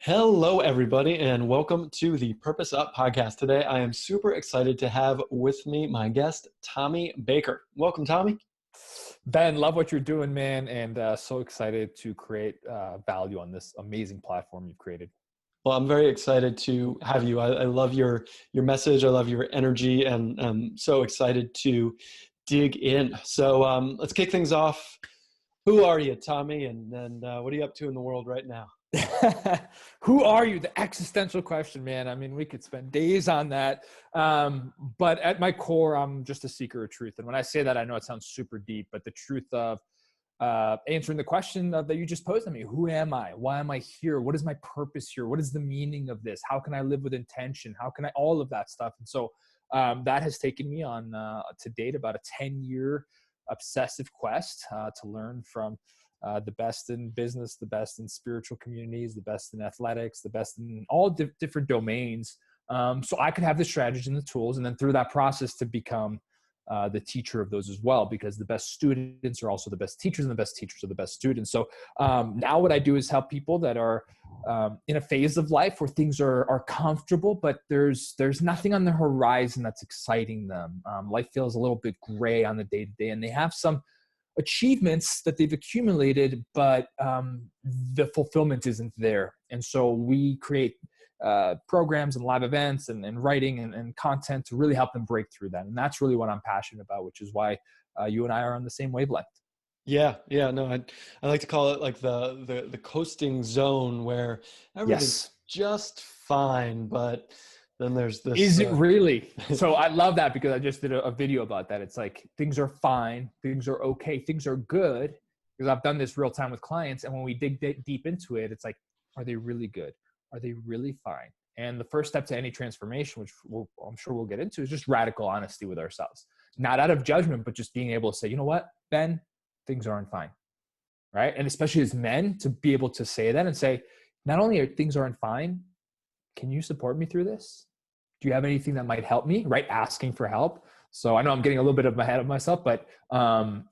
Hello, everybody, and welcome to the Purpose Up podcast. Today, I am super excited to have with me my guest, Tommy Baker. Welcome, Tommy. Ben, love what you're doing, man, and so excited to create value on this amazing platform you've created. Well, I'm very excited to have you. I love your message. I love your energy, and I'm so excited to dig in. So let's kick things off. Who are you, Tommy, and what are you up to in the world right now? Who are you? The existential question, man. I mean, we could spend days on that. But at my core, I'm just a seeker of truth. And when I say that, I know it sounds super deep, but the truth of answering the question that you just posed to me: who am I? Why am I here? What is my purpose here? What is the meaning of this? How can I live with intention? How can I, all of that stuff. And so that has taken me on to date about a 10-year obsessive quest to learn from the best in business, the best in spiritual communities, the best in athletics, the best in all different domains. So I could have the strategies and the tools, and then through that process to become the teacher of those as well, because the best students are also the best teachers, and the best teachers are the best students. So now what I do is help people that are in a phase of life where things are comfortable, but there's nothing on the horizon that's exciting them. Life feels a little bit gray on the day-to-day, and they have some achievements that they've accumulated, but the fulfillment isn't there. And so we create programs and live events and writing and content to really help them break through that. And that's really what I'm passionate about, which is why you and I are on the same wavelength. Yeah. No, I like to call it like the coasting zone where everything's just fine, but then there's this. Is it really? So I love that, because I just did a video about that. It's like, things are fine, things are okay, things are good, because I've done this real time with clients. And when we dig deep into it, it's like, are they really good? Are they really fine? And the first step to any transformation, which I'm sure we'll get into, is just radical honesty with ourselves. Not out of judgment, but just being able to say, you know what, Ben, things aren't fine, right? And especially as men, to be able to say that and say, not only are things aren't fine, can you support me through this? Do you have anything that might help me, right? Asking for help. So I know I'm getting a little bit ahead of myself, but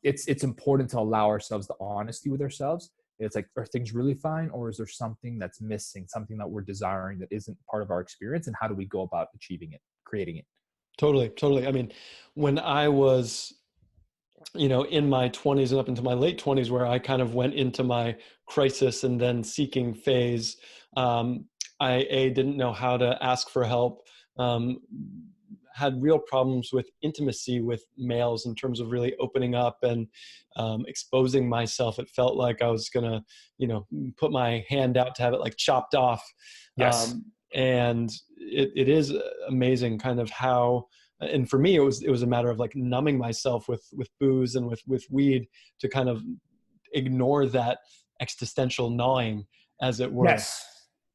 it's important to allow ourselves the honesty with ourselves. It's like, are things really fine, or is there something that's missing, something that we're desiring that isn't part of our experience? And how do we go about achieving it, creating it? Totally. I mean, when I was, in my 20s and up into my late 20s, where I kind of went into my crisis and then seeking phase, I didn't know how to ask for help, had real problems with intimacy with males in terms of really opening up and exposing myself. It felt like I was going to, put my hand out to have it like chopped off. Yes. And it is amazing kind of how, and for me, it was a matter of like numbing myself with booze and with weed to kind of ignore that existential gnawing, as it were.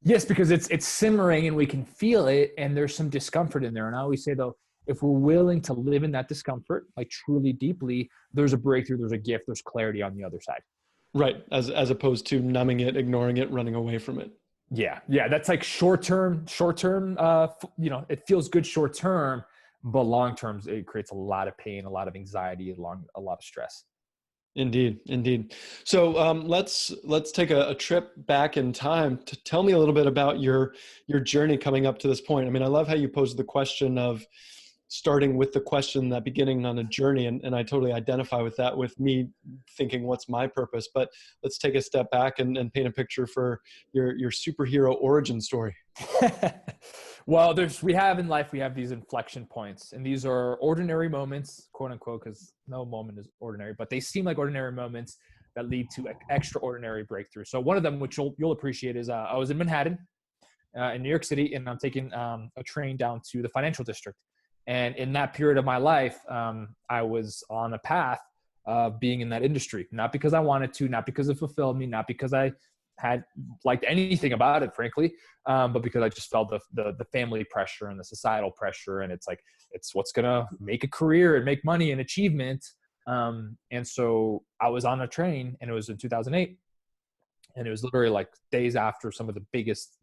Yes, because it's simmering and we can feel it, and there's some discomfort in there. And I always say, though, if we're willing to live in that discomfort, like truly deeply, there's a breakthrough, there's a gift, there's clarity on the other side. Right. As opposed to numbing it, ignoring it, running away from it. Yeah. That's like short-term, it feels good short-term, but long-term, it creates a lot of pain, a lot of anxiety, a lot of stress. Indeed. So let's take a trip back in time to tell me a little bit about your journey coming up to this point. I mean, I love how you posed the question of starting with the question, that beginning on a journey, and I totally identify with that, with me thinking, what's my purpose? But let's take a step back and paint a picture for your superhero origin story. Well, we have these inflection points, and these are ordinary moments, quote unquote, because no moment is ordinary, but they seem like ordinary moments that lead to extraordinary breakthrough. So one of them, which you'll appreciate, is I was in Manhattan, in New York City, and I'm taking a train down to the financial district. And in that period of my life, I was on a path of being in that industry, not because I wanted to, not because it fulfilled me, not because I had liked anything about it, frankly, but because I just felt the family pressure and the societal pressure. And it's like, it's what's going to make a career and make money and achievement. And so I was on a train, and it was in 2008. And it was literally like days after some of the biggest,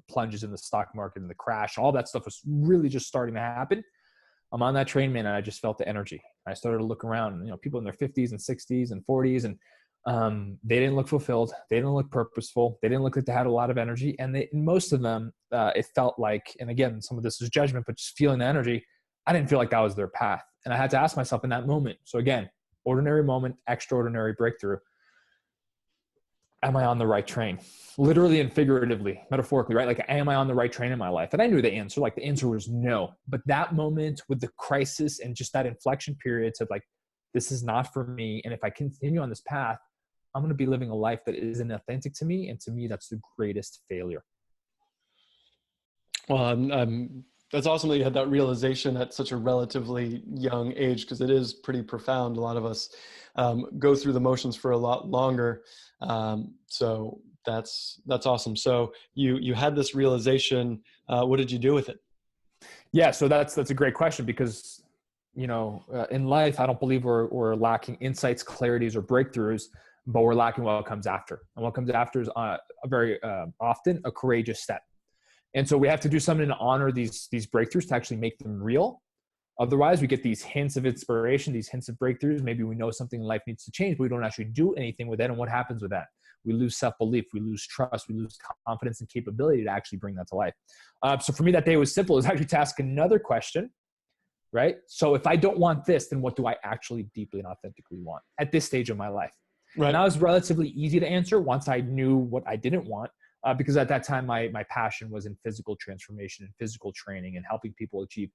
plunges in the stock market and the crash, all that stuff was really just starting to happen. I'm on that train, man, and I just felt the energy. I started to look around, people in their 50s and 60s and 40s, and They didn't look fulfilled. They didn't look purposeful. They didn't look like they had a lot of energy. And most of them, it felt like, and again, some of this is judgment, but just feeling the energy, I didn't feel like that was their path. And I had to ask myself in that moment. So again, ordinary moment, extraordinary breakthrough. Am I on the right train? Literally and figuratively, metaphorically, right? Like, am I on the right train in my life? And I knew the answer. Like, the answer was no. But that moment with the crisis and just that inflection period to like, this is not for me. And if I continue on this path, I'm going to be living a life that isn't authentic to me. And to me, that's the greatest failure. Well, that's awesome that you had that realization at such a relatively young age, because it is pretty profound. A lot of us go through the motions for a lot longer. So that's awesome. So you had this realization. What did you do with it? Yeah, so that's a great question, because in life, I don't believe we're lacking insights, clarities, or breakthroughs, but we're lacking what comes after. And what comes after is very often a courageous step. And so we have to do something to honor these breakthroughs, to actually make them real. Otherwise, we get these hints of inspiration, these hints of breakthroughs. Maybe we know something in life needs to change, but we don't actually do anything with it. And what happens with that? We lose self-belief, we lose trust, we lose confidence and capability to actually bring that to life. So for me, that day was simple. It was actually to ask another question, right? So if I don't want this, then what do I actually deeply and authentically want at this stage of my life? Right. And that was relatively easy to answer once I knew what I didn't want, because at that time, my passion was in physical transformation and physical training and helping people achieve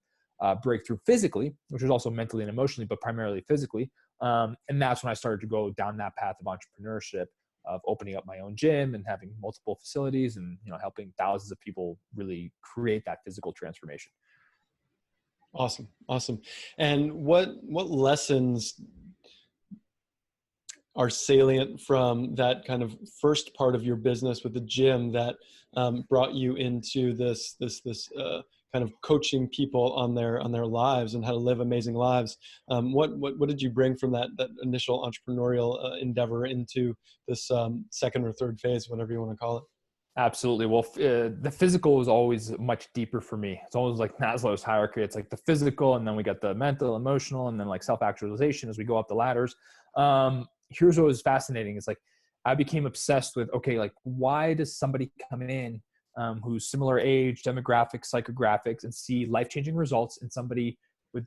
breakthrough physically, which was also mentally and emotionally, but primarily physically. And that's when I started to go down that path of entrepreneurship, of opening up my own gym and having multiple facilities and helping thousands of people really create that physical transformation. Awesome. And what lessons are salient from that kind of first part of your business with the gym that brought you into this kind of coaching people on their lives and how to live amazing lives? What did you bring from that initial entrepreneurial endeavor into this second or third phase, whatever you want to call it? Absolutely. Well, the physical was always much deeper for me. It's always like Maslow's hierarchy. It's like the physical, and then we got the mental, emotional, and then like self-actualization as we go up the ladders. Here's what was fascinating. Is like, I became obsessed with, okay, like, why does somebody come in who's similar age, demographics, psychographics, and see life-changing results, and somebody with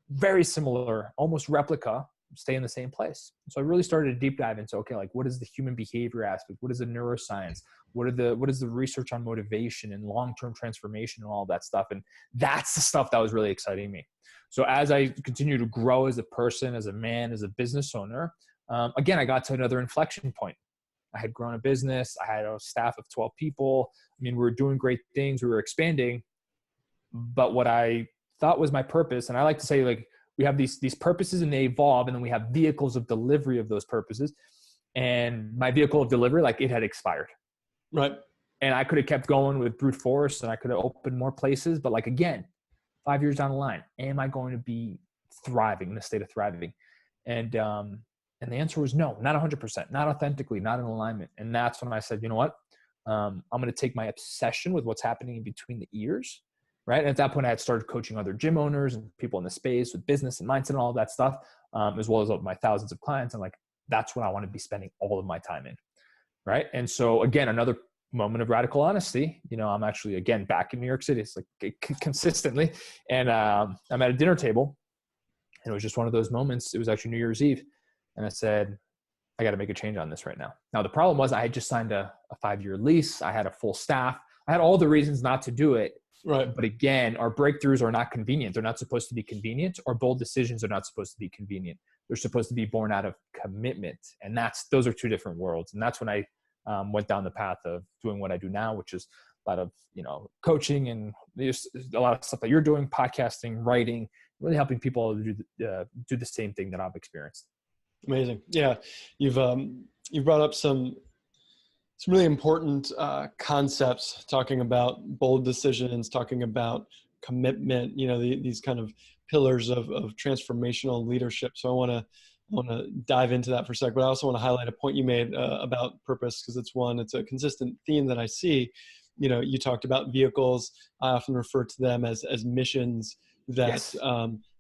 very similar, almost replica, stay in the same place? So I really started to deep dive into, okay, like, what is the human behavior aspect? What is the neuroscience? What is the research on motivation and long-term transformation and all that stuff? And that's the stuff that was really exciting me. So as I continue to grow as a person, as a man, as a business owner, again, I got to another inflection point. I had grown a business. I had a staff of 12 people. I mean, we were doing great things. We were expanding. But what I thought was my purpose, and I like to say, like, we have these purposes and they evolve, and then we have vehicles of delivery of those purposes. And my vehicle of delivery, like, it had expired. Right. And I could have kept going with brute force, and I could have opened more places. But like, again, 5 years down the line, am I going to be thriving, in a state of thriving? And the answer was no, not 100%, not authentically, not in alignment. And that's when I said, you know what? I'm going to take my obsession with what's happening in between the ears. Right. And at that point, I had started coaching other gym owners and people in the space with business and mindset and all of that stuff, as well as my thousands of clients. And like, that's what I want to be spending all of my time in. Right. And so again, another moment of radical honesty. I'm actually, again, back in New York City. It's like consistently. And I'm at a dinner table, and it was just one of those moments. It was actually New Year's Eve. And I said, I got to make a change on this right now. Now, the problem was I had just signed a 5-year lease. I had a full staff. I had all the reasons not to do it. Right. But again, our breakthroughs are not convenient. They're not supposed to be convenient. Our bold decisions are not supposed to be convenient. They're supposed to be born out of commitment. And those are two different worlds. And that's when I went down the path of doing what I do now, which is a lot of, coaching and just a lot of stuff that you're doing, podcasting, writing, really helping people do the same thing that I've experienced. Amazing. Yeah. You've brought up some really important concepts, talking about bold decisions, talking about commitment, these kind of pillars of transformational leadership. So I want to dive into that for a sec, but I also want to highlight a point you made about purpose, because it's a consistent theme that I see. You talked about vehicles. I often refer to them as missions that, Yes.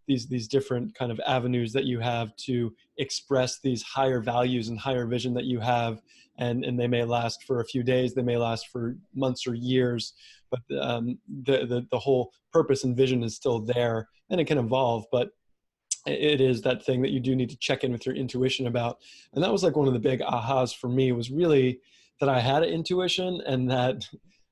these different kind of avenues that you have to express these higher values and higher vision that you have, and they may last for a few days, they may last for months or years, but the whole purpose and vision is still there, and it can evolve, but it is that thing that you do need to check in with your intuition about. And that was like one of the big ahas for me, was really that I had an intuition, and that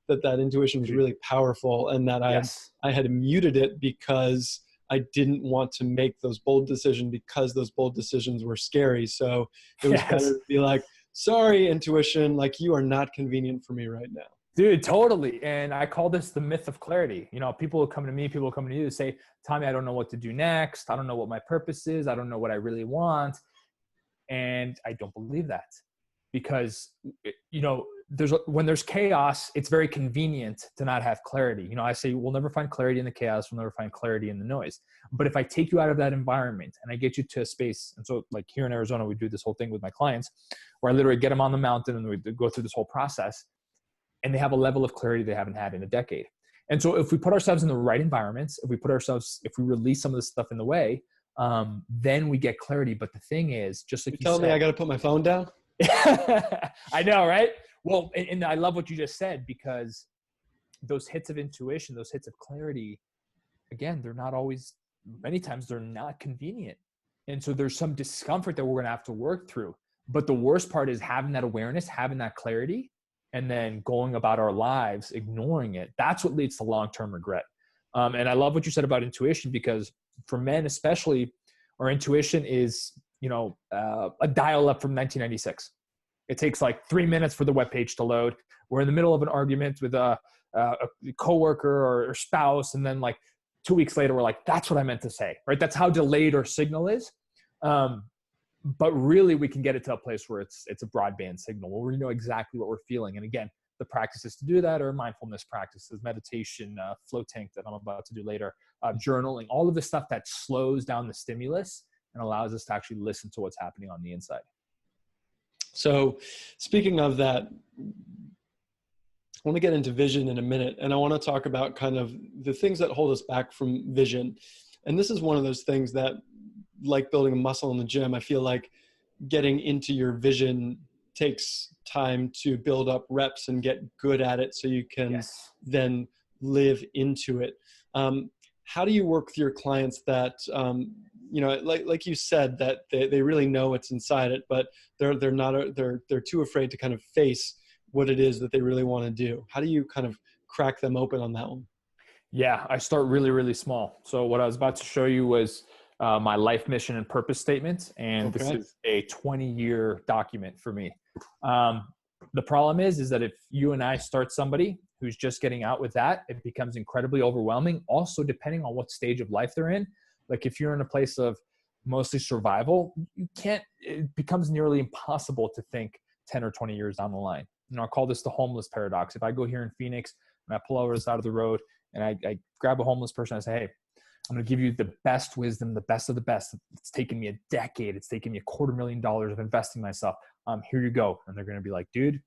intuition was really powerful, and that Yes. I had muted it because I didn't want to make those bold decisions, because those bold decisions were scary. So it was better Yes. to be like, sorry, intuition, like you are not convenient for me right now. Dude, totally. And I call this the myth of clarity. You know, people will come to me, people will come to you and say, Tommy, I don't know what to do next. I don't know what my purpose is. I don't know what I really want. And I don't believe that, because, you know, when there's chaos, it's very convenient to not have clarity. You know, I say, we'll never find clarity in the chaos. We'll never find clarity in the noise. But if I take you out of that environment and I get you to a space, and so like here in Arizona, we do this whole thing with my clients where I literally get them on the mountain and we go through this whole process, and they have a level of clarity they haven't had in a decade. And so if we put ourselves in the right environments, if we release some of this stuff in the way, then we get clarity. But the thing is, just like You telling me I got to put my phone down? I know, right? Well, and I love what you just said, because those hits of intuition, those hits of clarity, again, they're not always, many times they're not convenient. And so there's some discomfort that we're going to have to work through. But the worst part is having that awareness, having that clarity, and then going about our lives, ignoring it. That's what leads to long-term regret. And I love what you said about intuition, because for men especially, our intuition is, you know, a dial-up from 1996. It takes like 3 minutes for the webpage to load. We're in the middle of an argument with a coworker or spouse, and then like 2 weeks later, we're like, that's what I meant to say, right? That's how delayed our signal is. But really, we can get it to a place where it's a broadband signal, where we know exactly what we're feeling. And again, the practices to do that are mindfulness practices, meditation, flow tank that I'm about to do later, journaling, all of the stuff that slows down the stimulus and allows us to actually listen to what's happening on the inside. So speaking of that, I want to get into vision in a minute, and I want to talk about kind of the things that hold us back from vision. And this is one of those things that, like building a muscle in the gym, I feel like getting into your vision takes time to build up reps and get good at it, so you can then live into it. How do you work with your clients that, you know, like you said, that they really know what's inside it, but they're too afraid to kind of face what it is that they really want to do? How do you kind of crack them open on that one? Yeah, I start really, really small. So what I was about to show you was my life mission and purpose statement. And this is a 20-year document for me. The problem is that if you and I start somebody who's just getting out with that, it becomes incredibly overwhelming. Also, depending on what stage of life they're in. Like if you're in a place of mostly survival, it becomes nearly impossible to think 10 or 20 years down the line. You know, I call this the homeless paradox. If I go here in Phoenix and I pull over the side of the road and I grab a homeless person, I say, hey, I'm going to give you the best wisdom, the best of the best. It's taken me a decade. It's taken me $250,000 of investing myself. Here you go. And they're going to be like, dude,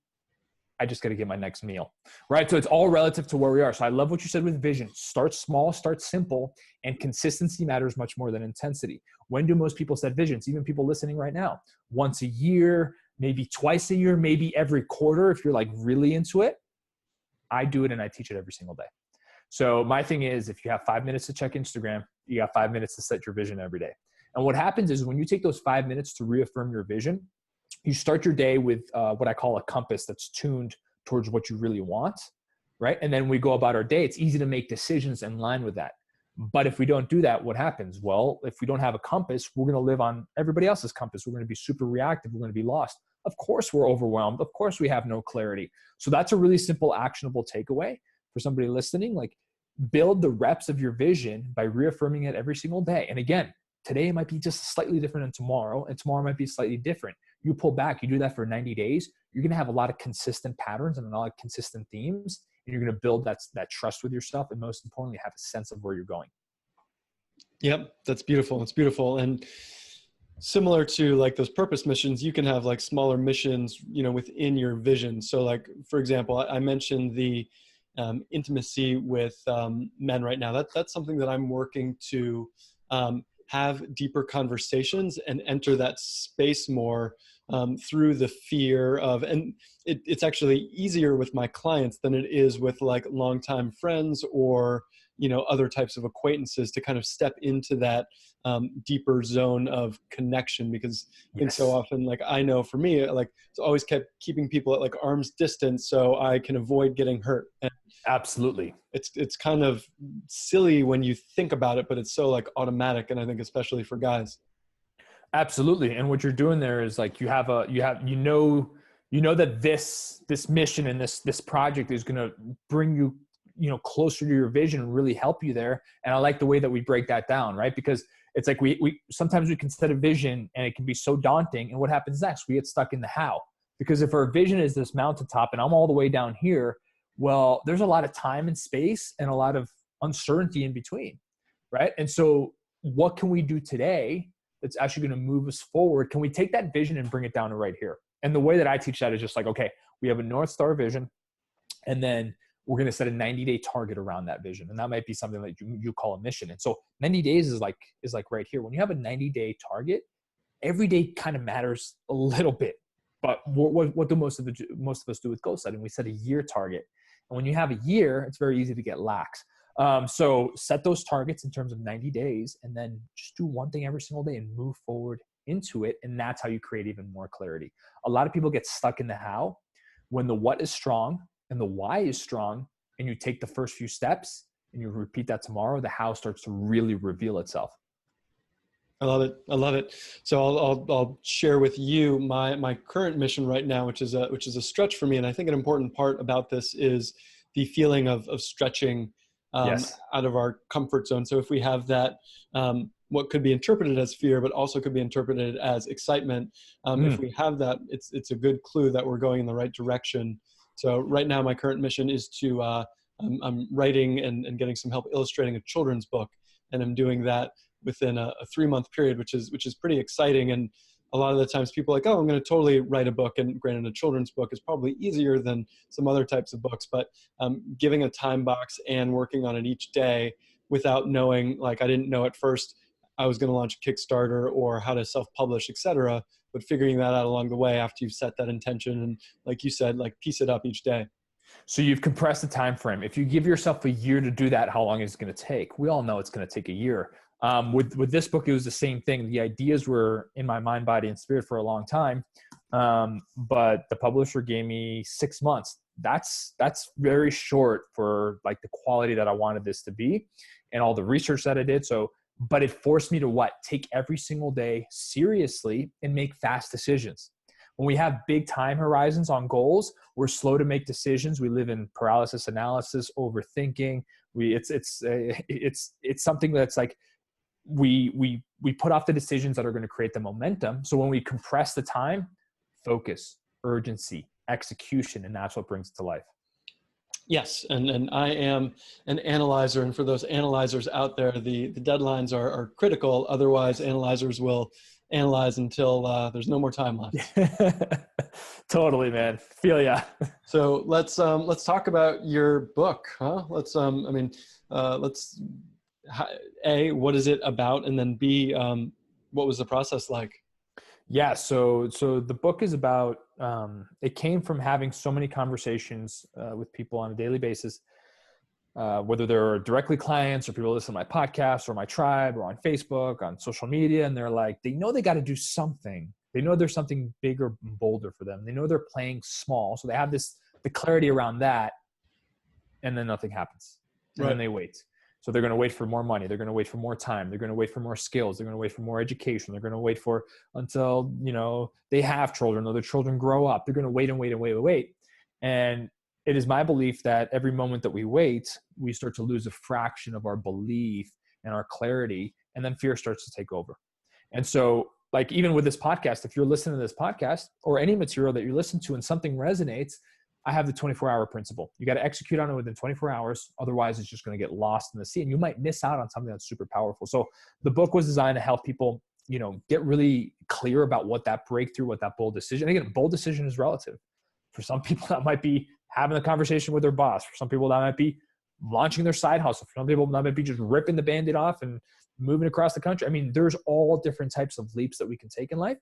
I just got to get my next meal, right? So it's all relative to where we are. So I love what you said with vision. Start small, start simple, and consistency matters much more than intensity. When do most people set visions? Even people listening right now, once a year, maybe twice a year, maybe every quarter, if you're like really into it. I do it and I teach it every single day. So my thing is, if you have 5 minutes to check Instagram, you got 5 minutes to set your vision every day. And what happens is when you take those 5 minutes to reaffirm your vision, you start your day with what I call a compass that's tuned towards what you really want, right? And then we go about our day. It's easy to make decisions in line with that. But if we don't do that, what happens? Well, if we don't have a compass, we're going to live on everybody else's compass. We're going to be super reactive. We're going to be lost. Of course, we're overwhelmed. Of course, we have no clarity. So that's a really simple, actionable takeaway for somebody listening. Like, build the reps of your vision by reaffirming it every single day. And again, today might be just slightly different than tomorrow, and tomorrow might be slightly different. You pull back, you do that for 90 days, you're going to have a lot of consistent patterns and a lot of consistent themes. And you're going to build that trust with yourself. And most importantly, have a sense of where you're going. Yep. That's beautiful. It's beautiful. And similar to like those purpose missions, you can have like smaller missions, you know, within your vision. So like, for example, I mentioned the intimacy with men right now. That's something that I'm working to have deeper conversations and enter that space more through the fear of, and it's actually easier with my clients than it is with like longtime friends or, you know, other types of acquaintances to kind of step into that deeper zone of connection. Because I think so Yes. often, like I know for me, like it's always kept keeping people at like arm's distance so I can avoid getting hurt. And Absolutely. it's kind of silly when you think about it, but it's so like automatic. And I think especially for guys. Absolutely. And what you're doing there is like you know that this mission and this project is going to bring you, you know, closer to your vision and really help you there. And I like the way that we break that down, right? Because it's like we sometimes we can set a vision and it can be so daunting. And what happens next? We get stuck in the how. Because if our vision is this mountaintop and I'm all the way down here, well, there's a lot of time and space and a lot of uncertainty in between, right? And so what can we do today that's actually going to move us forward? Can we take that vision and bring it down to right here? And the way that I teach that is just like, okay, we have a North Star vision, and then we're going to set a 90-day target around that vision. And that might be something that you call a mission. And so 90 days is like right here. When you have a 90-day target, every day kind of matters a little bit. But what do most of us do with goal setting? We set a year target. And when you have a year, it's very easy to get lax. So set those targets in terms of 90 days and then just do one thing every single day and move forward into it. And that's how you create even more clarity. A lot of people get stuck in the how when the what is strong and the why is strong, and you take the first few steps and you repeat that tomorrow, the how starts to really reveal itself. I love it. I love it. So I'll share with you my current mission right now, which is a stretch for me. And I think an important part about this is the feeling of stretching Yes. out of our comfort zone. So if we have that, what could be interpreted as fear, but also could be interpreted as excitement. If we have that, it's a good clue that we're going in the right direction. So right now, my current mission is to I'm writing and getting some help illustrating a children's book, and I'm doing that within a 3-month period, which is pretty exciting. And a lot of the times people are like, oh, I'm going to totally write a book. And granted, a children's book is probably easier than some other types of books, but giving a time box and working on it each day without knowing, like I didn't know at first I was going to launch a Kickstarter or how to self-publish, etc. But figuring that out along the way after you've set that intention and, like you said, like piece it up each day. So you've compressed the time frame. If you give yourself a year to do that, how long is it going to take? We all know it's going to take a year. With this book, it was the same thing. The ideas were in my mind, body, and spirit for a long time, but the publisher gave me 6 months. That's very short for like the quality that I wanted this to be, and all the research that I did. So, but it forced me to take every single day seriously and make fast decisions. When we have big time horizons on goals, we're slow to make decisions. We live in paralysis analysis, overthinking. It's something that's like we put off the decisions that are going to create the momentum. So when we compress the time, focus, urgency, execution, and that's what brings it to life. Yes, and I am an analyzer, and for those analyzers out there, the deadlines are critical. Otherwise, analyzers will analyze until there's no more time left. Totally, man. Feel ya. So let's talk about your book, huh? Let's A, what is it about, and then B, what was the process like? Yeah. So the book is about, it came from having so many conversations with people on a daily basis, whether they're directly clients or people listen to my podcast or my tribe or on Facebook, on social media. And they're like, they know they got to do something. They know there's something bigger and bolder for them. They know they're playing small. So they have the clarity around that, and then nothing happens. And then they wait. So they're going to wait for more money. They're going to wait for more time. They're going to wait for more skills. They're going to wait for more education. They're going to wait for until, they have children or their children grow up. They're going to wait and wait and wait and wait. And it is my belief that every moment that we wait, we start to lose a fraction of our belief and our clarity, and then fear starts to take over. And so, like, even with this podcast, if you're listening to this podcast or any material that you listen to and something resonates, I have the 24-hour principle. You got to execute on it within 24 hours. Otherwise, it's just going to get lost in the sea, and you might miss out on something that's super powerful. So the book was designed to help people, get really clear about what that breakthrough, what that bold decision. Again, bold decision is relative. For some people, that might be having a conversation with their boss. For some people, that might be launching their side hustle. For some people, that might be just ripping the Band-Aid off and moving across the country. I mean, there's all different types of leaps that we can take in life.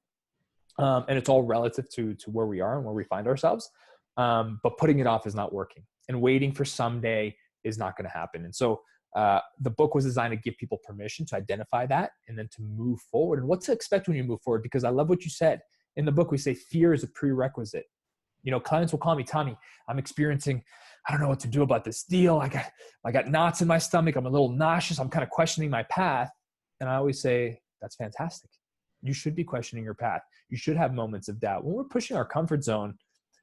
And it's all relative to where we are and where we find ourselves. But putting it off is not working, and waiting for someday is not going to happen. And so the book was designed to give people permission to identify that and then to move forward and what to expect when you move forward. Because I love what you said in the book. We say fear is a prerequisite. You know, clients will call me, Tommy, I'm experiencing, I don't know what to do about this deal. I got knots in my stomach. I'm a little nauseous. I'm kind of questioning my path. And I always say, that's fantastic. You should be questioning your path. You should have moments of doubt. When we're pushing our comfort zone,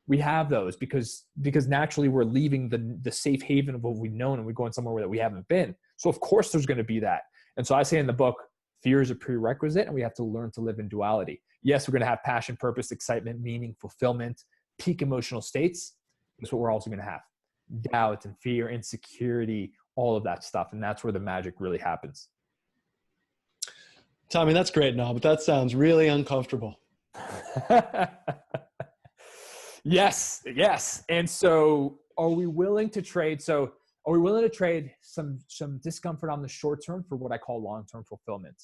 we have those because naturally we're leaving the safe haven of what we've known and we're going somewhere that we haven't been. So of course there's going to be that. And so I say in the book, fear is a prerequisite and we have to learn to live in duality. Yes, we're going to have passion, purpose, excitement, meaning, fulfillment, peak emotional states. That's what we're also going to have. Doubt and fear, insecurity, all of that stuff. And that's where the magic really happens. Tommy, that's great and all, but that sounds really uncomfortable. Yes. And so are we willing to trade? So are we willing to trade some discomfort on the short term for what I call long-term fulfillment?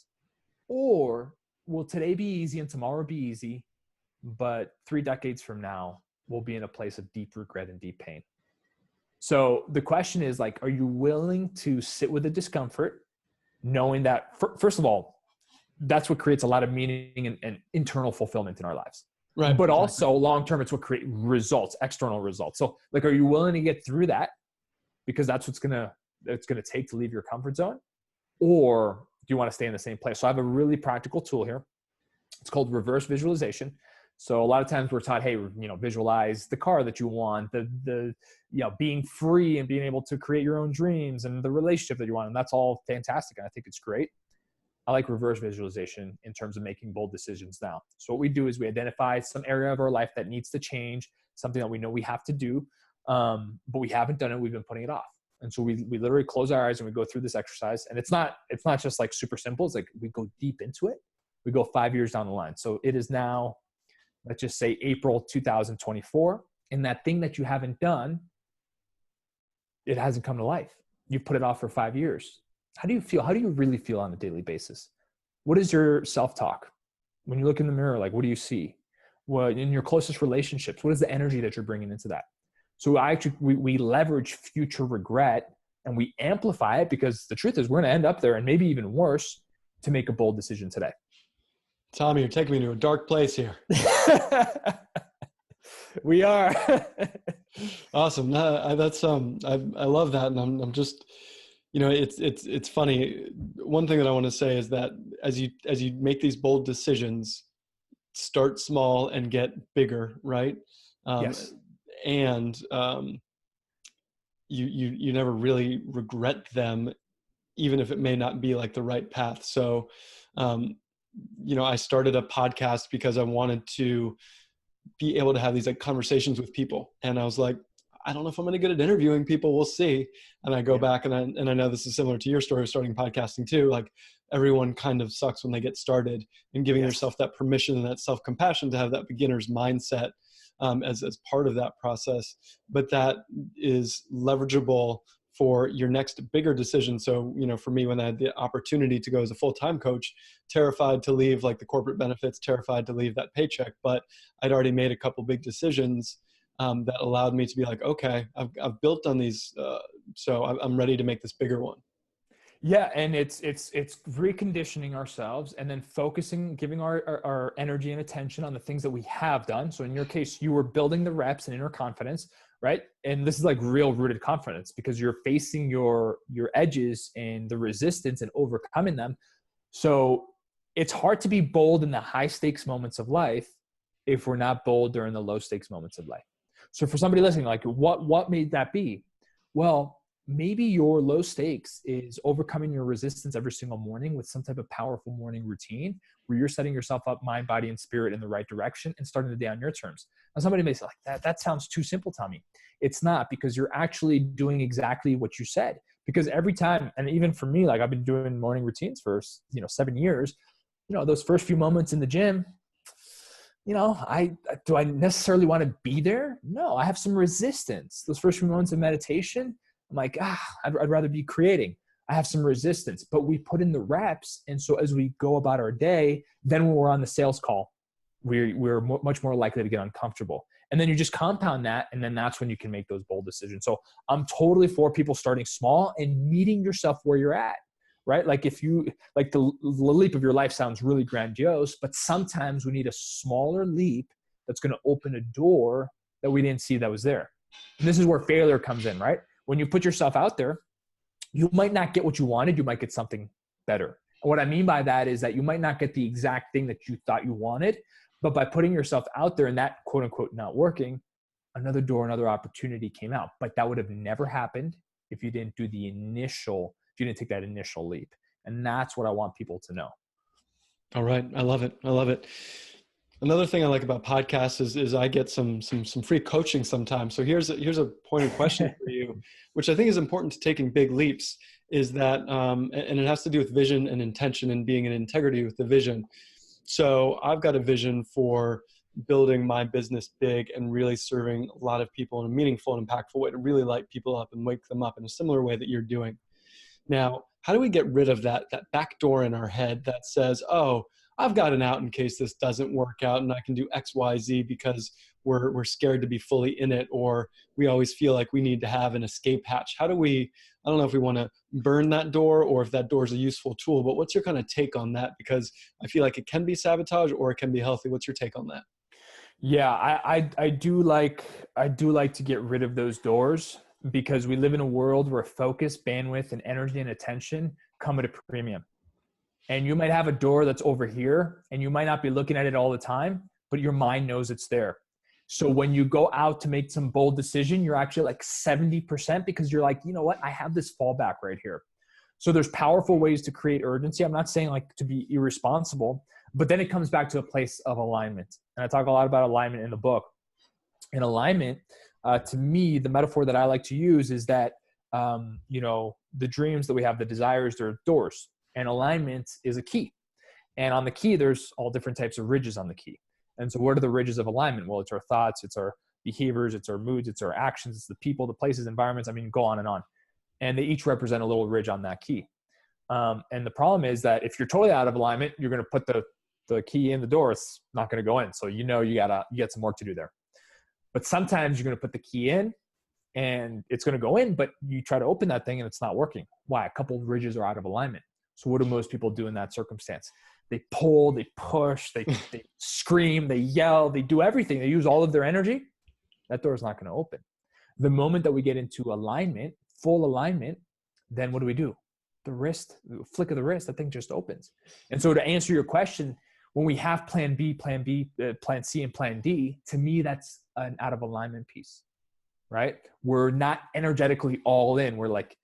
Or will today be easy and tomorrow be easy, but 3 decades from now, we'll be in a place of deep regret and deep pain? So the question is, like, are you willing to sit with the discomfort, knowing that, first of all, that's what creates a lot of meaning and internal fulfillment in our lives. Right. But also long-term, it's what creates results, external results. So like, are you willing to get through that? Because that's what's it's gonna take to leave your comfort zone? Or do you want to stay in the same place? So I have a really practical tool here. It's called reverse visualization. So a lot of times we're taught, hey, visualize the car that you want, the being free and being able to create your own dreams and the relationship that you want. And that's all fantastic. And I think it's great. I like reverse visualization in terms of making bold decisions now. So what we do is we identify some area of our life that needs to change, something that we know we have to do, but we haven't done it. We've been putting it off. And so we literally close our eyes and we go through this exercise. And it's not just like super simple. It's like we go deep into it. We go 5 years down the line. So it is now, let's just say April 2024. And that thing that you haven't done, it hasn't come to life. You've put it off for 5 years. How do you feel? How do you really feel on a daily basis? What is your self-talk? When you look in the mirror, like, what do you see? Well, in your closest relationships, what is the energy that you're bringing into that? So we leverage future regret and we amplify it, because the truth is we're going to end up there and maybe even worse to make a bold decision today. Tommy, you're taking me to a dark place here. We are. Awesome. That's I love that, and I'm just, it's funny. One thing that I want to say is that as you make these bold decisions, start small and get bigger, right? Yes. And you never really regret them, even if it may not be like the right path. So, I started a podcast because I wanted to be able to have these like conversations with people. And I was like, I don't know if I'm going to get at interviewing people. We'll see. And I go back and I know this is similar to your story of starting podcasting too. Like, everyone kind of sucks when they get started, and giving yourself that permission and that self-compassion to have that beginner's mindset as part of that process. But that is leverageable for your next bigger decision. So, for me, when I had the opportunity to go as a full-time coach, terrified to leave like the corporate benefits, terrified to leave that paycheck, but I'd already made a couple big decisions that allowed me to be like, okay, I've built on these, so I'm ready to make this bigger one. Yeah. And it's reconditioning ourselves and then focusing, giving our energy and attention on the things that we have done. So in your case, you were building the reps and inner confidence, right? And this is like real rooted confidence, because you're facing your edges and the resistance and overcoming them. So it's hard to be bold in the high stakes moments of life if we're not bold during the low stakes moments of life. So for somebody listening, like, what made that be? Well, maybe your low stakes is overcoming your resistance every single morning with some type of powerful morning routine where you're setting yourself up, mind, body, and spirit in the right direction and starting the day on your terms. Now, somebody may say, like, that sounds too simple, Tommy. It's not, because you're actually doing exactly what you said. Because every time, and even for me, like, I've been doing morning routines for 7 years, those first few moments in the gym, do I necessarily want to be there? No, I have some resistance. Those first few moments of meditation, I'm like, I'd rather be creating. I have some resistance, but we put in the reps. And so as we go about our day, then when we're on the sales call, we're much more likely to get uncomfortable. And then you just compound that. And then that's when you can make those bold decisions. So I'm totally for people starting small and meeting yourself where you're at, right? Like if you, like the leap of your life sounds really grandiose, but sometimes we need a smaller leap that's going to open a door that we didn't see that was there. And this is where failure comes in, right? When you put yourself out there, you might not get what you wanted. You might get something better. And what I mean by that is that you might not get the exact thing that you thought you wanted, but by putting yourself out there and that quote unquote not working, another door, another opportunity came out. But that would have never happened if you didn't do the initial, if you didn't take that initial leap. And that's what I want people to know. All right. I love it. I love it. Another thing I like about podcasts is I get some free coaching sometimes. So here's a pointed question for you, which I think is important to taking big leaps, is that, and it has to do with vision and intention and being in integrity with the vision. So I've got a vision for building my business big and really serving a lot of people in a meaningful and impactful way to really light people up and wake them up in a similar way that you're doing. Now, how do we get rid of that back door in our head that says, oh, I've got an out in case this doesn't work out and I can do X, Y, Z because we're scared to be fully in it, or we always feel like we need to have an escape hatch. How do we, I don't know if we want to burn that door or if that door is a useful tool, but what's your kind of take on that? Because I feel like it can be sabotage or it can be healthy. What's your take on that? Yeah, I do like to get rid of those doors because we live in a world where focus, bandwidth, and energy and attention come at a premium. And you might have a door that's over here and you might not be looking at it all the time, but your mind knows it's there. So when you go out to make some bold decision, you're actually like 70% because you're like, you know what? I have this fallback right here. So there's powerful ways to create urgency. I'm not saying like to be irresponsible, but then it comes back to a place of alignment. And I talk a lot about alignment in the book. And alignment, to me, the metaphor that I like to use is that, the dreams that we have, the desires, they're doors. And alignment is a key. And on the key, there's all different types of ridges on the key. And so what are the ridges of alignment? Well, it's our thoughts, it's our behaviors, it's our moods, it's our actions, it's the people, the places, environments. I mean, go on and on. And they each represent a little ridge on that key. And the problem is that if you're totally out of alignment, you're going to put the key in the door. It's not going to go in. So, you got some work to do there. But sometimes you're going to put the key in and it's going to go in, but you try to open that thing and it's not working. Why? A couple of ridges are out of alignment. So what do most people do in that circumstance? They pull, they push, they scream, they yell, they do everything. They use all of their energy. That door is not going to open. The moment that we get into alignment, full alignment, then what do? The flick of the wrist, that thing just opens. And so to answer your question, when we have plan B, plan C, and plan D, to me, that's an out of alignment piece, right? We're not energetically all in. We're like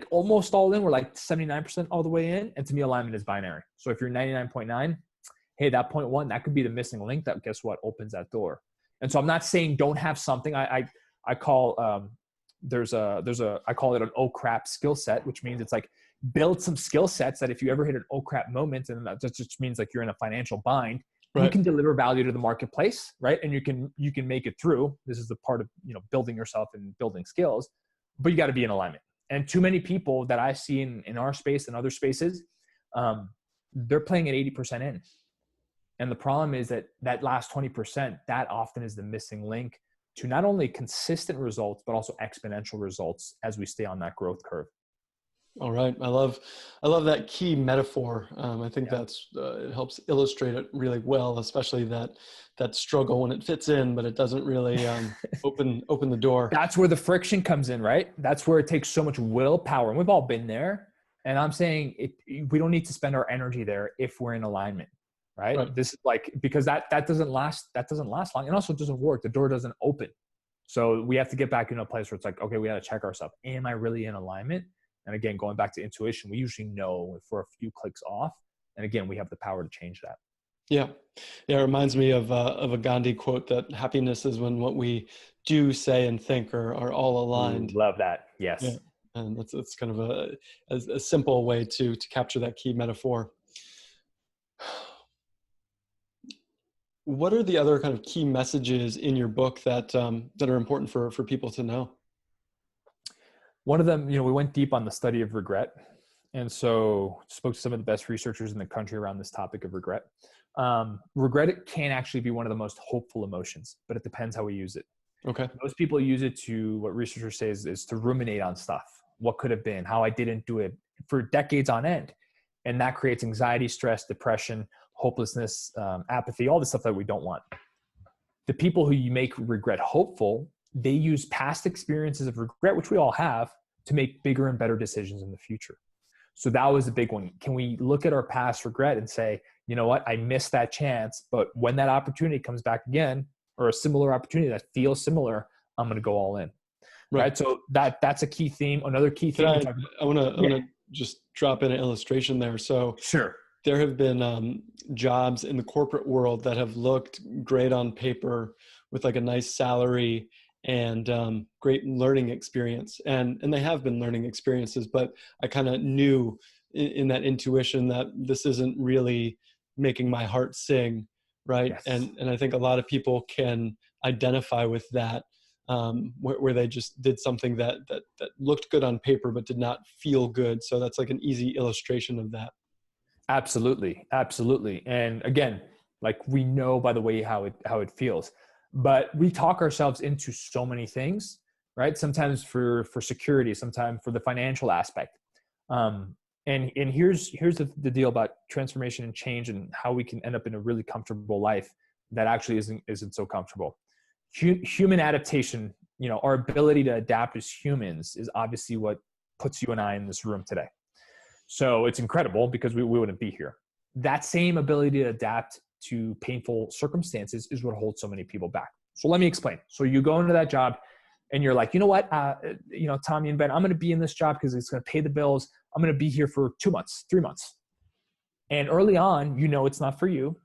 almost all in. We're like 79% all the way in. And to me, alignment is binary. So if you're 99.9, hey, that 0.1, that could be the missing link that, guess what, opens that door. And so I'm not saying don't have something. I call, I call it an oh crap skill set, which means it's like build some skill sets that if you ever hit an oh crap moment, and that just means like you're in a financial bind, right, you can deliver value to the marketplace, right? And you can make it through. This is the part of, building yourself and building skills, but you got to be in alignment. And too many people that I see in our space and other spaces, they're playing at 80% in. And the problem is that last 20%, that often is the missing link to not only consistent results, but also exponential results as we stay on that growth curve. All right. I love that key metaphor. I think that's, it helps illustrate it really well, especially that struggle when it fits in, but it doesn't really open the door. That's where the friction comes in, right? That's where it takes so much willpower. And we've all been there. And I'm saying we don't need to spend our energy there if we're in alignment, right? This is like, because that doesn't last long. And also it doesn't work. The door doesn't open. So we have to get back in a place where it's like, okay, we got to check ourselves. Am I really in alignment? And again, going back to intuition, we usually know if we're a few clicks off. And again, we have the power to change that. Yeah. Yeah. It reminds me of a Gandhi quote that happiness is when what we do, say, and think are all aligned. Ooh, love that. Yes. Yeah. And that's kind of a simple way to capture that key metaphor. What are the other kind of key messages in your book that are important for people to know? One of them, we went deep on the study of regret. And so spoke to some of the best researchers in the country around this topic of regret. Regret can actually be one of the most hopeful emotions, but it depends how we use it. Okay. Most people use it to, what researchers say is to ruminate on stuff. What could have been, how I didn't do it for decades on end. And that creates anxiety, stress, depression, hopelessness, apathy, all the stuff that we don't want. The people who you make regret hopeful, they use past experiences of regret, which we all have, to make bigger and better decisions in the future. So that was the big one. Can we look at our past regret and say, you know what, I missed that chance, but when that opportunity comes back again, or a similar opportunity that feels similar, I'm going to go all in. Right. So that's a key theme. Another key theme. I want to just drop in an illustration there. So sure. There have been jobs in the corporate world that have looked great on paper with like a nice salary and great learning experience. And they have been learning experiences, but I kind of knew in that intuition that this isn't really making my heart sing. Right. Yes. And I think a lot of people can identify with that, where they just did something that looked good on paper, but did not feel good. So that's like an easy illustration of that. Absolutely. Absolutely. And again, like we know by the way how it feels, but we talk ourselves into so many things, right? Sometimes for security, sometimes for the financial aspect. And here's the deal about transformation and change and how we can end up in a really comfortable life that actually isn't so comfortable. Human adaptation, our ability to adapt as humans is obviously what puts you and I in this room today. So it's incredible because we wouldn't be here. That same ability to adapt to painful circumstances is what holds so many people back. So let me explain. So you go into that job and you're like, you know what, Tommy and Ben, I'm going to be in this job because it's going to pay the bills. I'm going to be here for 2 months, 3 months. And early on, it's not for you.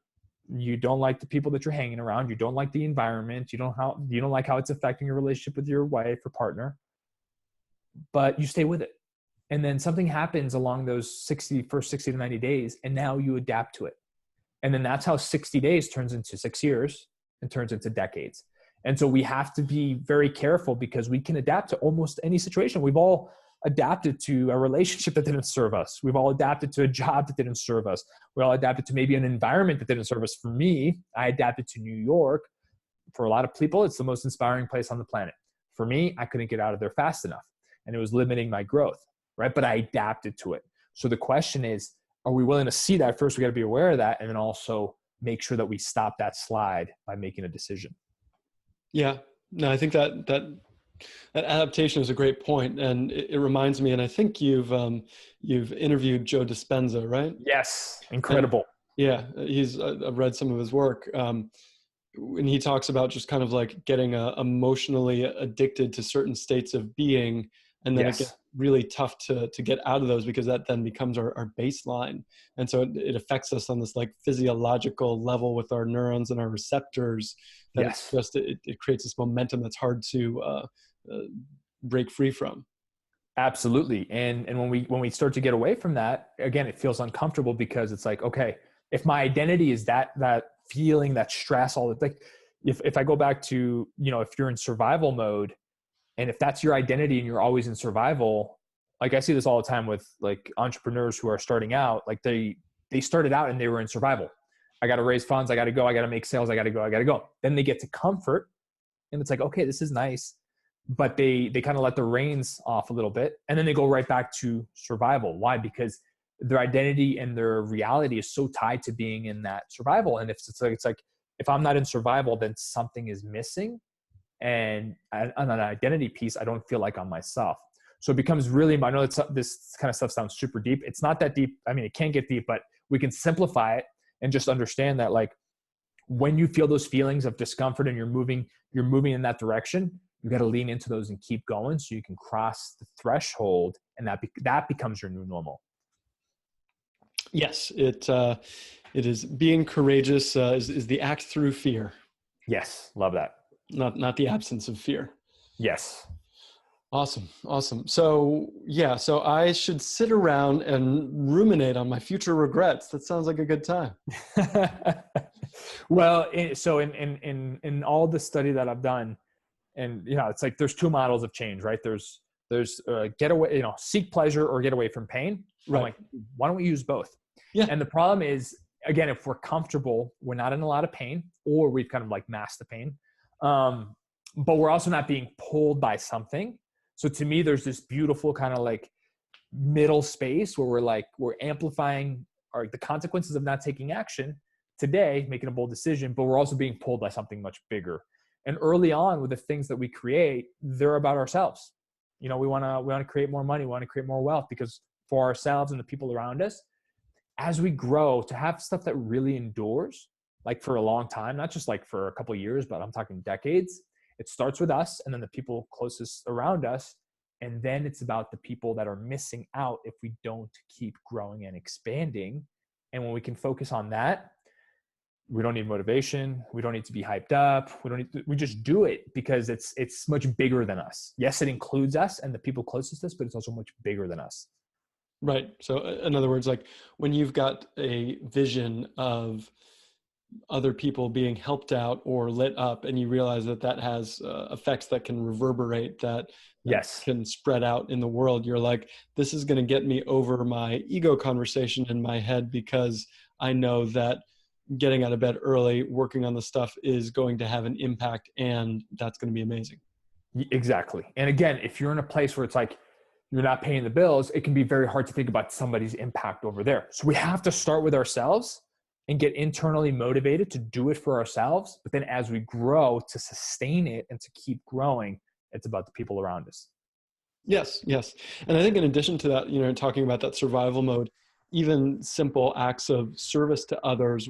You don't like the people that you're hanging around. You don't like the environment. You don't like how it's affecting your relationship with your wife or partner, but you stay with it. And then something happens along those first 60 to 90 days, and now you adapt to it. And then that's how 60 days turns into 6 years and turns into decades. And so we have to be very careful because we can adapt to almost any situation. We've all adapted to a relationship that didn't serve us. We've all adapted to a job that didn't serve us. We all adapted to maybe an environment that didn't serve us. For me, I adapted to New York. For a lot of people, it's the most inspiring place on the planet. For me, I couldn't get out of there fast enough, and it was limiting my growth. Right? But I adapted to it. So the question is, are we willing to see that? First, we got to be aware of that. And then also make sure that we stop that slide by making a decision. Yeah, no, I think that adaptation is a great point. And it reminds me, and I think you've interviewed Joe Dispenza, right? Yes. Incredible. And I've read some of his work. And he talks about just kind of like getting emotionally addicted to certain states of being. And then it gets really tough to get out of those because that then becomes our baseline. And so it affects us on this like physiological level with our neurons and our receptors. That it's just, it creates this momentum that's hard to break free from. Absolutely. And when we start to get away from that, again, it feels uncomfortable because it's like, okay, if my identity is that feeling, that stress, all that, like if I go back to, if you're in survival mode, and if that's your identity and you're always in survival, like I see this all the time with like entrepreneurs who are starting out, like they started out and they were in survival. I got to raise funds. I got to go. I got to make sales. I got to go. Then they get to comfort and it's like, okay, this is nice. But they kind of let the reins off a little bit. And then they go right back to survival. Why? Because their identity and their reality is so tied to being in that survival. And it's like, if I'm not in survival, then something is missing. And on an identity piece, I don't feel like I'm myself. So it becomes really, I know this kind of stuff sounds super deep. It's not that deep. I mean, it can get deep, but we can simplify it and just understand that like when you feel those feelings of discomfort and you're moving in that direction, you got to lean into those and keep going so you can cross the threshold, and that becomes your new normal. Yes, it is being courageous is the act through fear. Yes, love that. Not the absence of fear. Yes. Awesome. So I should sit around and ruminate on my future regrets. That sounds like a good time. Well, so in all the study that I've done, and it's like there's two models of change, right? There's There's get away, seek pleasure or get away from pain. I'm Right. like, why don't we use both? Yeah. And the problem is, again, if we're comfortable, we're not in a lot of pain, or we've kind of like masked the pain. But we're also not being pulled by something. So to me, there's this beautiful kind of like middle space where we're amplifying the consequences of not taking action today, making a bold decision, but we're also being pulled by something much bigger. And early on with the things that we create, they're about ourselves. We want to create more money, we want to create more wealth, because for ourselves and the people around us, as we grow, to have stuff that really endures, like for a long time, not just like for a couple of years, but I'm talking decades. It starts with us and then the people closest around us. And then it's about the people that are missing out if we don't keep growing and expanding. And when we can focus on that, we don't need motivation. We don't need to be hyped up. We just do it because it's much bigger than us. Yes, it includes us and the people closest to us, but it's also much bigger than us. Right. So in other words, like when you've got a vision of other people being helped out or lit up, and you realize that that has effects that can reverberate, that Yes. can spread out in the world, you're like, this is going to get me over my ego conversation in my head, because I know that getting out of bed early, working on the stuff is going to have an impact, and that's going to be amazing. Exactly. And again, if you're in a place where it's like you're not paying the bills, it can be very hard to think about somebody's impact over there. So we have to start with ourselves and get internally motivated to do it for ourselves. But then as we grow, to sustain it and to keep growing, it's about the people around us. Yes, yes. And I think in addition to that, talking about that survival mode, even simple acts of service to others,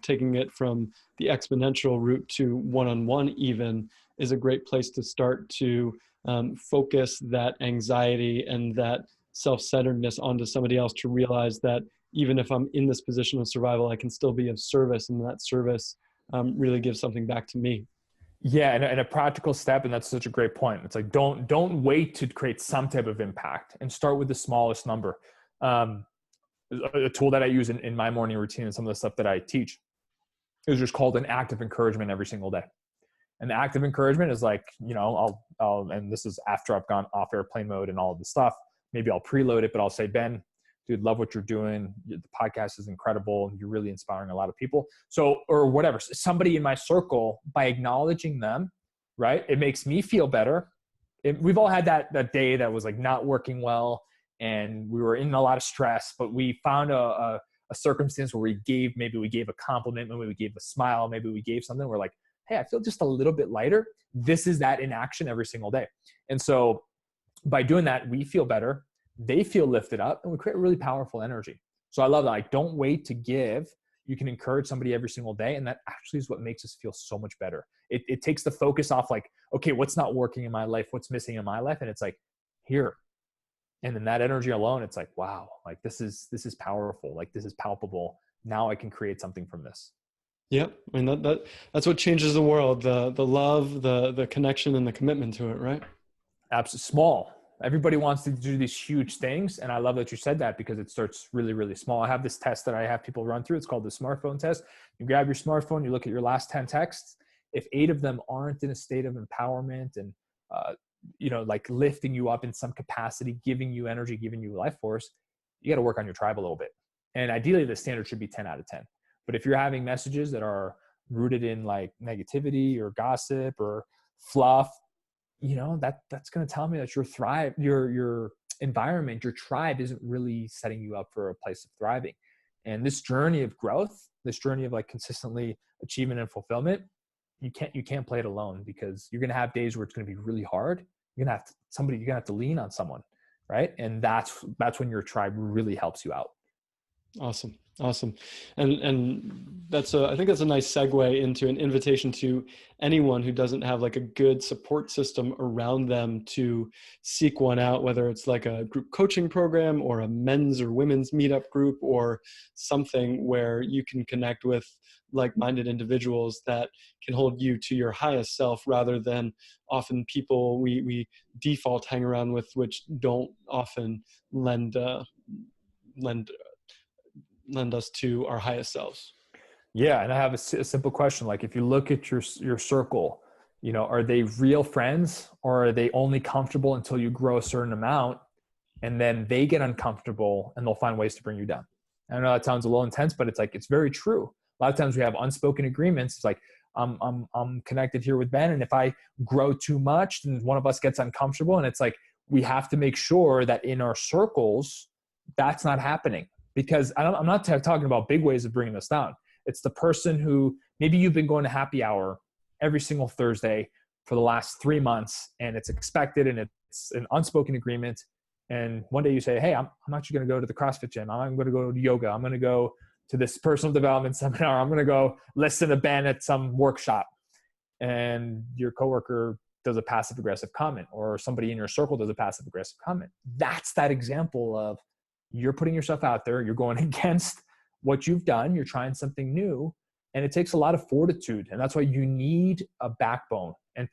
taking it from the exponential route to one-on-one even, is a great place to start to focus that anxiety and that self-centeredness onto somebody else, to realize that even if I'm in this position of survival, I can still be of service, and that service really gives something back to me. Yeah, and a practical step, and that's such a great point. It's like don't wait to create some type of impact, and start with the smallest number. A tool that I use in my morning routine and some of the stuff that I teach is just called an act of encouragement every single day. And the act of encouragement is like, I'll and this is after I've gone off airplane mode and all of the stuff. Maybe I'll preload it, but I'll say, Ben, dude, love what you're doing. The podcast is incredible, and you're really inspiring a lot of people. So, or whatever, somebody in my circle, by acknowledging them, right? It makes me feel better. We've all had that day that was like not working well, and we were in a lot of stress, but we found a circumstance where maybe we gave a compliment, maybe we gave a smile, maybe we gave something. We're like, hey, I feel just a little bit lighter. This is that in action every single day. And so by doing that, we feel better, they feel lifted up, and we create really powerful energy. So I love that. Like, don't wait to give. You can encourage somebody every single day. And that actually is what makes us feel so much better. It takes the focus off like, okay, what's not working in my life? What's missing in my life? And it's like, here. And then that energy alone, it's like, wow, like this is powerful. Like this is palpable. Now I can create something from this. Yep. I mean, that's what changes the world. The love, the connection, and the commitment to it, right? Absolutely. Small. Everybody wants to do these huge things. And I love that you said that, because it starts really, really small. I have this test that I have people run through. It's called the smartphone test. You grab your smartphone, you look at your last 10 texts. If 8 of them aren't in a state of empowerment and, like lifting you up in some capacity, giving you energy, giving you life force, you got to work on your tribe a little bit. And ideally the standard should be 10 out of 10. But if you're having messages that are rooted in like negativity or gossip or fluff, that's going to tell me that your environment, your tribe isn't really setting you up for a place of thriving. And this journey of growth, this journey of like consistently achievement and fulfillment, you can't play it alone, because you're going to have days where it's going to be really hard. You're going to have to lean on someone. Right. And that's when your tribe really helps you out. Awesome. And I think that's a nice segue into an invitation to anyone who doesn't have like a good support system around them to seek one out, whether it's like a group coaching program or a men's or women's meetup group, or something where you can connect with like-minded individuals that can hold you to your highest self, rather than often people we default hang around with, which don't often lend us to our highest selves. Yeah. And I have a simple question. Like, if you look at your circle, Are they real friends, or are they only comfortable until you grow a certain amount, and then they get uncomfortable and they'll find ways to bring you down? I know that sounds a little intense, but it's very true. A lot of times we have unspoken agreements. It's like, I'm connected here with Ben, and if I grow too much, then one of us gets uncomfortable, and it's like, we have to make sure that in our circles, that's not happening. Because I'm not talking about big ways of bringing us down. It's the person who maybe you've been going to happy hour every single Thursday for the last 3 months, and it's expected, and it's an unspoken agreement. And one day you say, hey, I'm actually going to go to the CrossFit gym. I'm going to go to yoga. I'm going to go to this personal development seminar. I'm going to go listen to Ben at some workshop. And your coworker does a passive aggressive comment, or somebody in your circle does a passive aggressive comment. That's that example of, you're putting yourself out there. You're going against what you've done. You're trying something new. And it takes a lot of fortitude. And that's why you need a backbone. And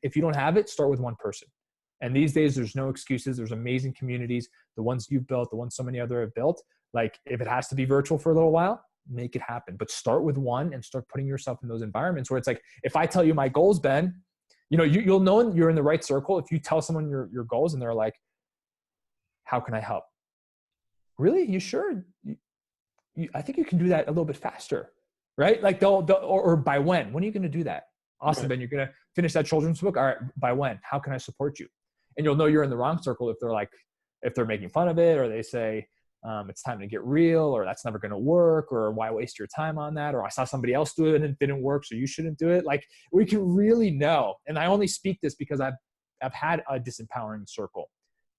if you don't have it, start with one person. And these days, there's no excuses. There's amazing communities, the ones you've built, the ones so many other have built. Like, if it has to be virtual for a little while, make it happen. But start with one and start putting yourself in those environments where it's like, if I tell you my goals, Ben, you'll know you're in the right circle if you tell someone your goals and they're like, how can I help? Really? You sure? I think you can do that a little bit faster, right? Like or by when? When are you going to do that? Awesome, Right. Ben, you're going to finish that children's book. All right, by when? How can I support you? And you'll know you're in the wrong circle if they're making fun of it, or they say, it's time to get real, or that's never going to work, or why waste your time on that? Or I saw somebody else do it and it didn't work, so you shouldn't do it. Like, we can really know. And I only speak this because I've had a disempowering circle,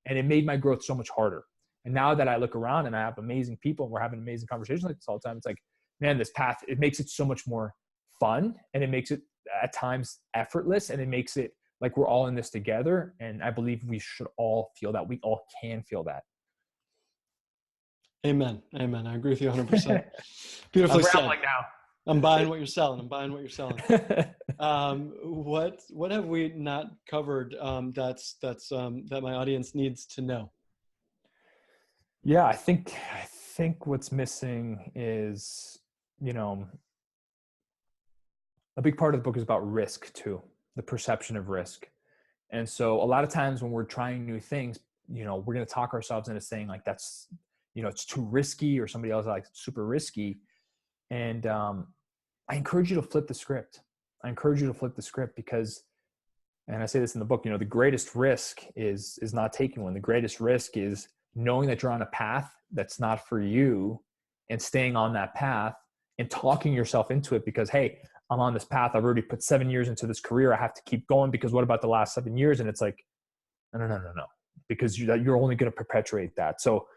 and it made my growth so much harder. And now that I look around and I have amazing people and we're having amazing conversations like this all the time, it's like, man, this path, it makes it so much more fun, and it makes it at times effortless, and it makes it like we're all in this together. And I believe we should all feel that. We all can feel that. Amen. Amen. I agree with you 100%. I'm Beautifully said. rambling now. I'm buying what you're selling. I'm buying what you're selling. What have we not covered that my audience needs to know? Yeah, I think what's missing is, a big part of the book is about risk too, the perception of risk. And so a lot of times when we're trying new things, we're going to talk ourselves into saying like, that's, it's too risky, or somebody else like it's super risky. And I encourage you to flip the script. Because, and I say this in the book, the greatest risk is not taking one. The greatest risk is knowing that you're on a path that's not for you, and staying on that path and talking yourself into it, because, hey, I'm on this path. I've already put 7 years into this career. I have to keep going, because what about the last 7 years? And it's like, no, because you're only going to perpetuate that. So,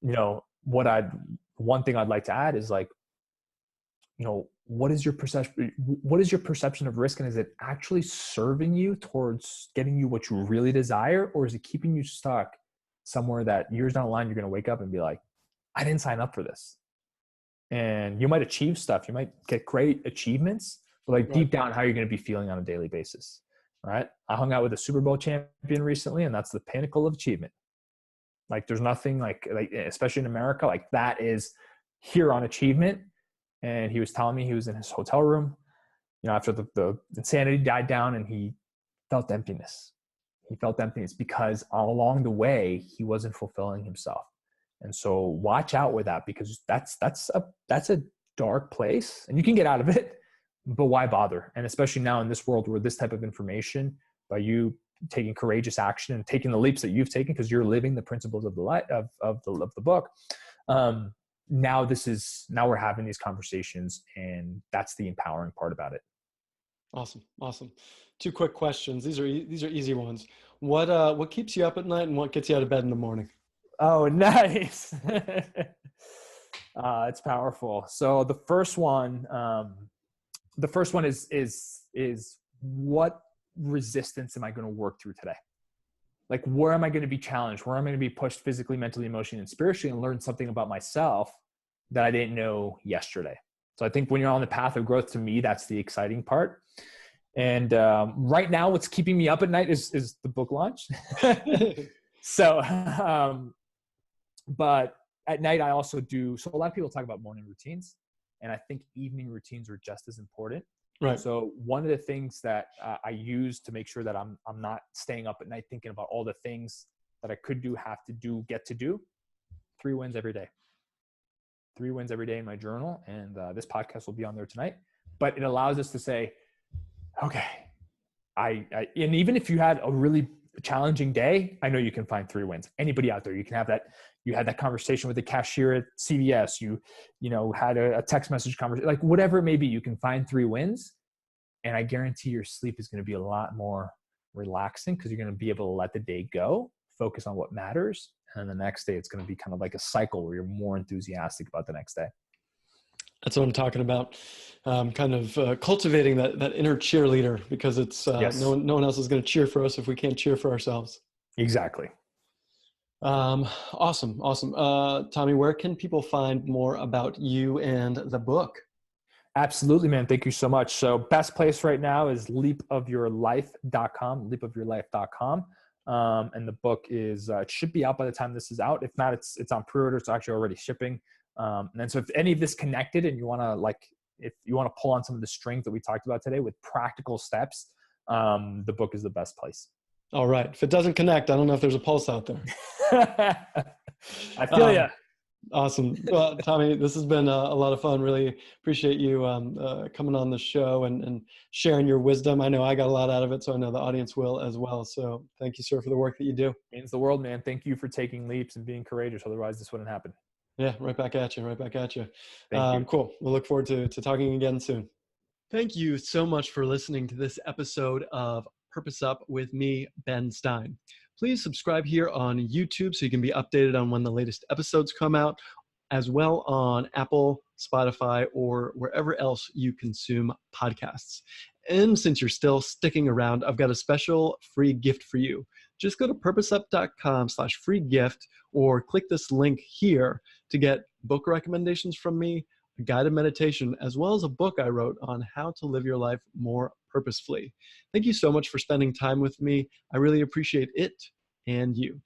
one thing I'd like to add is like, what is your perception of risk? And is it actually serving you towards getting you what you really desire? Or is it keeping you stuck somewhere that years down the line, you're going to wake up and be like, I didn't sign up for this. And you might achieve stuff. You might get great achievements, but like deep down, how you're going to be feeling on a daily basis. Right. I hung out with a Super Bowl champion recently, and that's the pinnacle of achievement. Like, there's nothing like, especially in America, like that is here on achievement. And he was telling me he was in his hotel room, after the insanity died down, and he felt emptiness. Because all along the way, he wasn't fulfilling himself. And so watch out with that, because that's a dark place, and you can get out of it, but why bother? And especially now in this world where this type of information, by you taking courageous action and taking the leaps that you've taken, because you're living the principles of the light of the book. Now we're having these conversations, and that's the empowering part about it. Awesome. 2 quick questions. These are easy ones. What keeps you up at night, and what gets you out of bed in the morning? Oh, nice. It's powerful. So the first one is what resistance am I going to work through today? Like, where am I going to be challenged? Where am I going to be pushed physically, mentally, emotionally, and spiritually, and learn something about myself that I didn't know yesterday? So I think when you're on the path of growth, to me, that's the exciting part. And right now, what's keeping me up at night is the book launch. So, but at night I also do. So a lot of people talk about morning routines, and I think evening routines are just as important. Right. So one of the things that I use to make sure that I'm not staying up at night thinking about all the things that I could do, have to do, get to do, 3 wins every day. 3 wins every day in my journal. And this podcast will be on there tonight. But it allows us to say, okay, and even if you had a really challenging day, I know you can find 3 wins. Anybody out there, you can have that. You had that conversation with the cashier at CVS. You had a text message conversation, like whatever it may be, you can find 3 wins. And I guarantee your sleep is going to be a lot more relaxing because you're going to be able to let the day go, focus on what matters. And the next day, it's going to be kind of like a cycle where you're more enthusiastic about the next day. That's what I'm talking about. Cultivating that inner cheerleader, because it's Yes. no one else is going to cheer for us if we can't cheer for ourselves. Exactly. Awesome. Tommy, where can people find more about you and the book? Absolutely, man. Thank you so much. So best place right now is leapofyourlife.com, leapofyourlife.com. And the book is, it should be out by the time this is out. If not, it's on pre-order. It's actually already shipping. And then, so if any of this connected and you want to if you want to pull on some of the strings that we talked about today with practical steps, the book is the best place. All right. If it doesn't connect, I don't know if there's a pulse out there. I feel ya. Awesome. Well, Tommy, this has been a lot of fun. Really appreciate you coming on the show and sharing your wisdom. I know I got a lot out of it, so I know the audience will as well. So thank you, sir, for the work that you do. It means the world, man. Thank you for taking leaps and being courageous. Otherwise, this wouldn't happen. Yeah, right back at you. Thank you. Cool. We'll look forward to talking again soon. Thank you so much for listening to this episode of Purpose Up with me, Ben Stein. Please subscribe here on YouTube so you can be updated on when the latest episodes come out, as well on Apple, Spotify, or wherever else you consume podcasts. And since you're still sticking around, I've got a special free gift for you. Just go to purposeup.com/free gift or click this link here to get book recommendations from me, a guided meditation, as well as a book I wrote on how to live your life more purposefully. Thank you so much for spending time with me. I really appreciate it and you.